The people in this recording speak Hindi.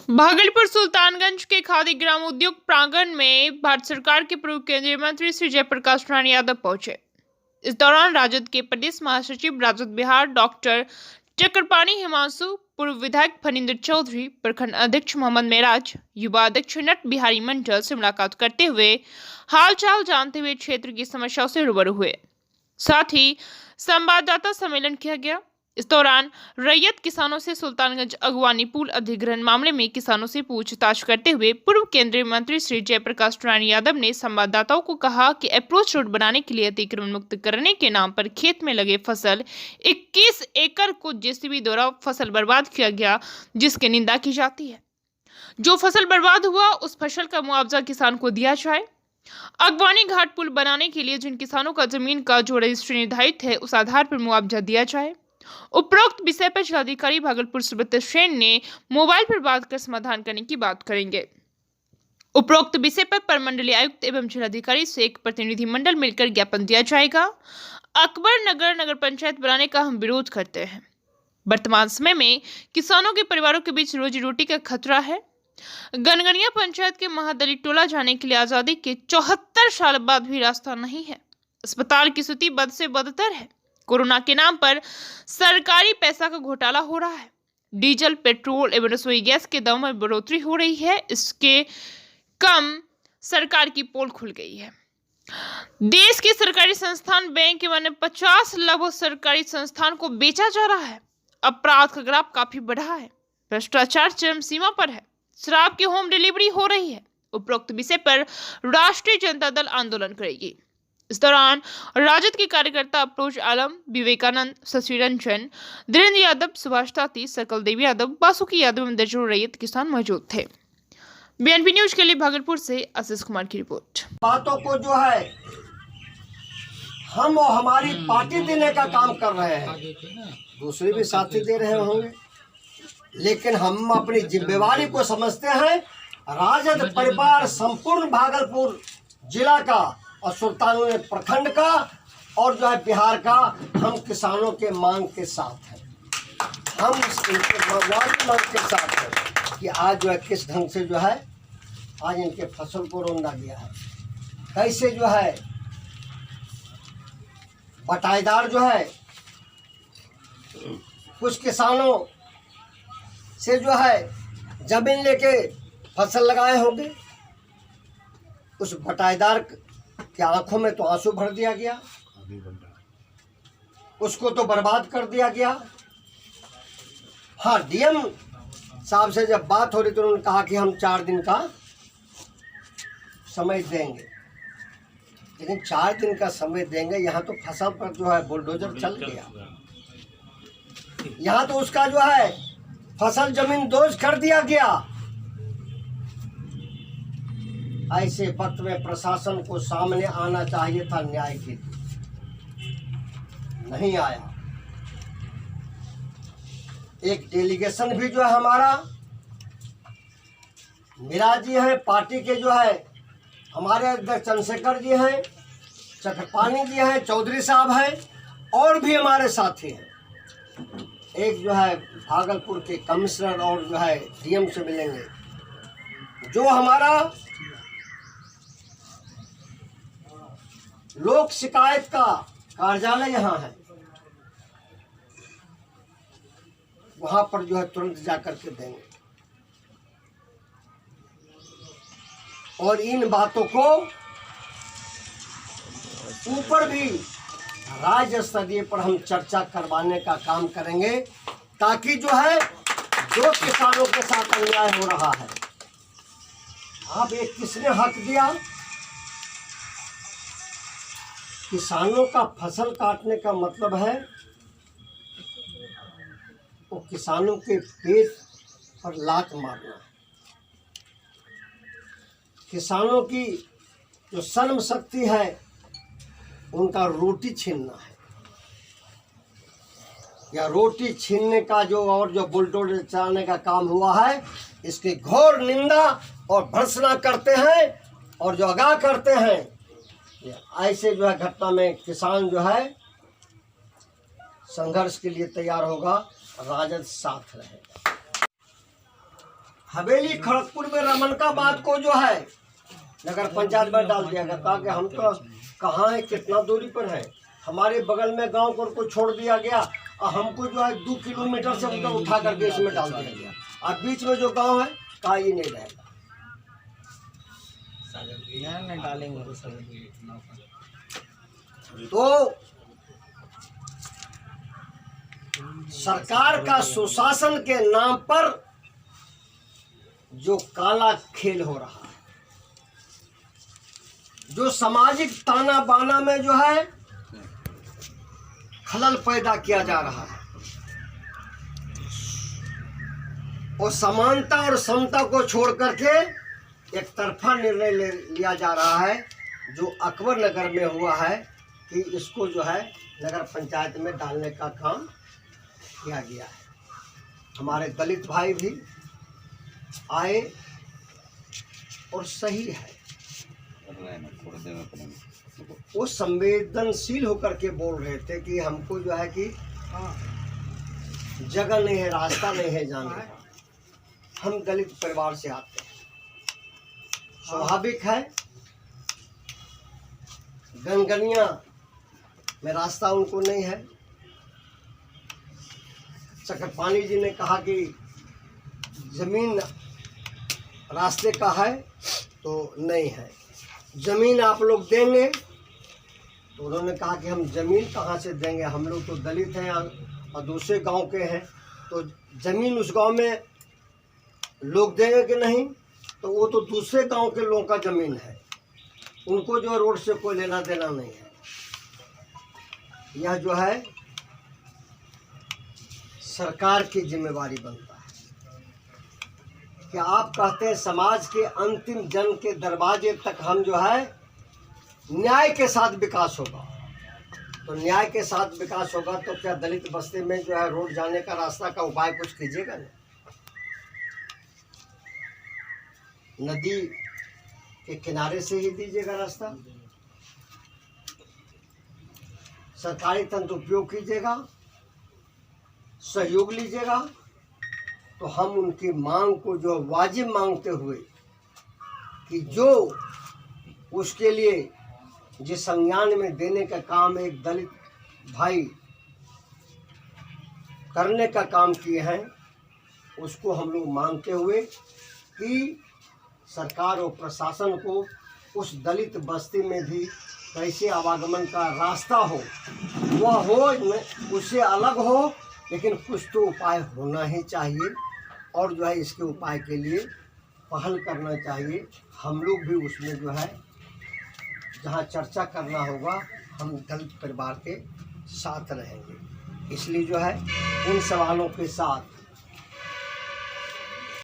भागलपुर सुल्तानगंज के खादी ग्राम उद्योग प्रांगण में भारत सरकार के पूर्व केंद्रीय मंत्री श्री जयप्रकाश नारायण यादव पहुंचे। इस दौरान राजद के प्रदेश महासचिव राजद बिहार डॉक्टर चक्रपाणी हिमांशु, पूर्व विधायक फणींद्र चौधरी, प्रखंड अध्यक्ष मोहम्मद मेराज, युवा अध्यक्ष नट बिहारी मंडल से मुलाकात करते हुए हालचाल जानते हुए क्षेत्र की समस्याओं से रूबरू हुए। साथ ही संवाददाता सम्मेलन किया गया। इस दौरान रैयत किसानों से सुल्तानगंज अगवानी पुल अधिग्रहण मामले में किसानों से पूछताछ करते हुए पूर्व केंद्रीय मंत्री श्री जयप्रकाश नारायण यादव ने संवाददाताओं को कहा कि अप्रोच रोड बनाने के लिए अतिक्रमण मुक्त करने के नाम पर खेत में लगे फसल 21 एकड़ को जेसीबी द्वारा फसल बर्बाद किया गया, जिसकी निंदा की जाती है। जो फसल बर्बाद हुआ उस फसल का मुआवजा किसान को दिया जाए। अगवानी घाट पुल बनाने के लिए जिन किसानों का जमीन का जो रजिस्ट्री निर्धारित है उस आधार पर मुआवजा दिया जाए। उपरोक्त विषय पर जिलाधिकारी भागलपुर सुब्रत सेन ने मोबाइल पर बात कर समाधान करने की बात करेंगे। उपरोक्त विषय पर प्रमंडलीय आयुक्त एवं जिलाधिकारी से एक प्रतिनिधि मंडल मिलकर ज्ञापन दिया जाएगा। अकबर नगर नगर पंचायत बनाने का हम विरोध करते हैं। वर्तमान समय में किसानों के परिवारों के बीच रोजी रोटी का खतरा है। गनगनिया पंचायत के महादलित टोला जाने के लिए आजादी के 74 साल बाद भी रास्ता नहीं है। अस्पताल की स्थिति बद से बदतर है। कोरोना के नाम पर सरकारी पैसा का घोटाला हो रहा है। डीजल, पेट्रोल एवं रसोई गैस के दामों में बढ़ोतरी हो रही है। इसके कम सरकार की पोल खुल गई है। देश के सरकारी संस्थान, बैंक एवं 50 लगभग सरकारी संस्थान को बेचा जा रहा है। अपराध का ग्राफ काफी बढ़ा है। भ्रष्टाचार चरम सीमा पर है। शराब की होम डिलीवरी हो रही है। उपरोक्त विषय पर राष्ट्रीय जनता दल आंदोलन करेगी। इस दौरान राजद के कार्यकर्ता अफरोज आलम, विवेकानंद, शशि रंजन, धीरेन्द्र यादव, सुभाष ताती, सकल देवी यादव, बासुकी यादव एवं दर्जनों रैयत किसान मौजूद थे। बीएनपी न्यूज के लिए भागलपुर से आशीष कुमार की रिपोर्ट। बातों को जो है हम और हमारी पार्टी देने का काम कर रहे हैं, दूसरे भी साथी दे रहे होंगे, लेकिन हम अपनी जिम्मेवारी को समझते हैं। राजद परिवार संपूर्ण भागलपुर जिला का और सुल्तानगंज प्रखंड का और जो है बिहार का, हम किसानों के मांग के साथ हैं। हम इनके मांग के साथ हैं कि आज जो है किस ढंग से जो है आज इनके फसल को रौंदा गया है, कैसे जो है बटाईदार जो है कुछ किसानों से जो है जमीन लेके फसल लगाए होंगे, उस बटाईदार के आंखों में तो आंसू भर दिया गया, उसको तो बर्बाद कर दिया गया। हाँ, डीएम साहब से जब बात हो रही तो उन्होंने कहा कि हम 4 दिन का समय देंगे, लेकिन 4 दिन का समय देंगे, यहाँ तो फसल पर जो है बुलडोजर चल गया। यहाँ तो उसका जो है फसल जमीन दोज कर दिया गया। ऐसे वक्त में प्रशासन को सामने आना चाहिए था न्याय के लिए, नहीं आया। एक डेलीगेशन भी जो है हमारा मिराज जी हैं, पार्टी के जो है हमारे अध्यक्ष चंद्रशेखर जी हैं, चक्रपाणी जी हैं, चौधरी साहब हैं और भी हमारे साथी हैं। एक जो है भागलपुर के कमिश्नर और जो है डीएम से मिलेंगे। जो हमारा लोक शिकायत का कार्यालय यहाँ है, वहां पर जो है तुरंत जाकर के देंगे और इन बातों को ऊपर भी राज्य स्तरीय पर हम चर्चा करवाने का काम करेंगे, ताकि जो है जो किसानों के साथ अन्याय हो रहा है, अब एक किसने हक दिया? किसानों का फसल काटने का मतलब है वो किसानों के पेट पर लात मारना, किसानों की जो श्रम शक्ति है उनका रोटी छीनना है, या रोटी छीनने का जो बुलडोजर चलाने का काम हुआ है, इसकी घोर निंदा और भर्त्सना करते हैं और जो आगाह करते हैं। ऐसे जो है घटना में किसान जो है संघर्ष के लिए तैयार होगा, राजद साथ रहेगा। हवेली खड़गपुर में रमनकाबाद को जो है नगर पंचायत में डाल दिया गया, ताकि हम तो कहाँ है, कितना दूरी पर है, हमारे बगल में गांव को छोड़ दिया गया और हमको जो है 2 किलोमीटर से उधर उठा करके इसमें डाल दिया गया। और बीच में जो गांव है कहा ही नहीं रहेगा। तो सरकार का सुशासन के नाम पर जो काला खेल हो रहा है, जो सामाजिक ताना बाना में जो है खलल पैदा किया जा रहा है, और समानता और समता को छोड़ करके एक तरफा निर्णय लिया जा रहा है, जो अकबर नगर में हुआ है कि इसको जो है नगर पंचायत में डालने का काम किया गया है। हमारे दलित भाई भी आए और सही है, वो संवेदनशील होकर के बोल रहे थे कि हमको जो है कि जगह नहीं है, रास्ता नहीं है जाने का, हम दलित परिवार से आते हैं, स्वाभाविक है, गनगनिया में रास्ता उनको नहीं है। चक्रपाणी जी ने कहा कि जमीन रास्ते का है, तो नहीं है, जमीन आप लोग देंगे, तो उन्होंने कहा कि हम जमीन कहाँ से देंगे, हम लोग तो दलित हैं और दूसरे गांव के हैं, तो जमीन उस गांव में लोग देंगे कि नहीं, तो वो तो दूसरे गांव के लोगों का जमीन है, उनको जो रोड से कोई लेना देना नहीं है। यह जो है सरकार की जिम्मेवारी बनता है कि आप कहते हैं समाज के अंतिम जन के दरवाजे तक हम जो है न्याय के साथ विकास होगा, तो न्याय के साथ विकास होगा तो क्या दलित बस्ती में जो है रोड जाने का रास्ता का उपाय कुछ कीजिएगा नहीं? नदी के किनारे से ही दीजिएगा रास्ता, सरकारी तंत्र उपयोग कीजिएगा, सहयोग लीजिएगा, तो हम उनकी मांग को जो वाजिब मांगते हुए कि जो उसके लिए जिस संज्ञान में देने का काम एक दलित भाई करने का काम किए हैं, उसको हम लोग मांगते हुए कि सरकार और प्रशासन को उस दलित बस्ती में भी कैसे आवागमन का रास्ता हो, वह हो, उससे अलग हो, लेकिन कुछ तो उपाय होना ही चाहिए, और जो है इसके उपाय के लिए पहल करना चाहिए। हम लोग भी उसमें जो है जहाँ चर्चा करना होगा हम दलित परिवार के साथ रहेंगे। इसलिए जो है इन सवालों के साथ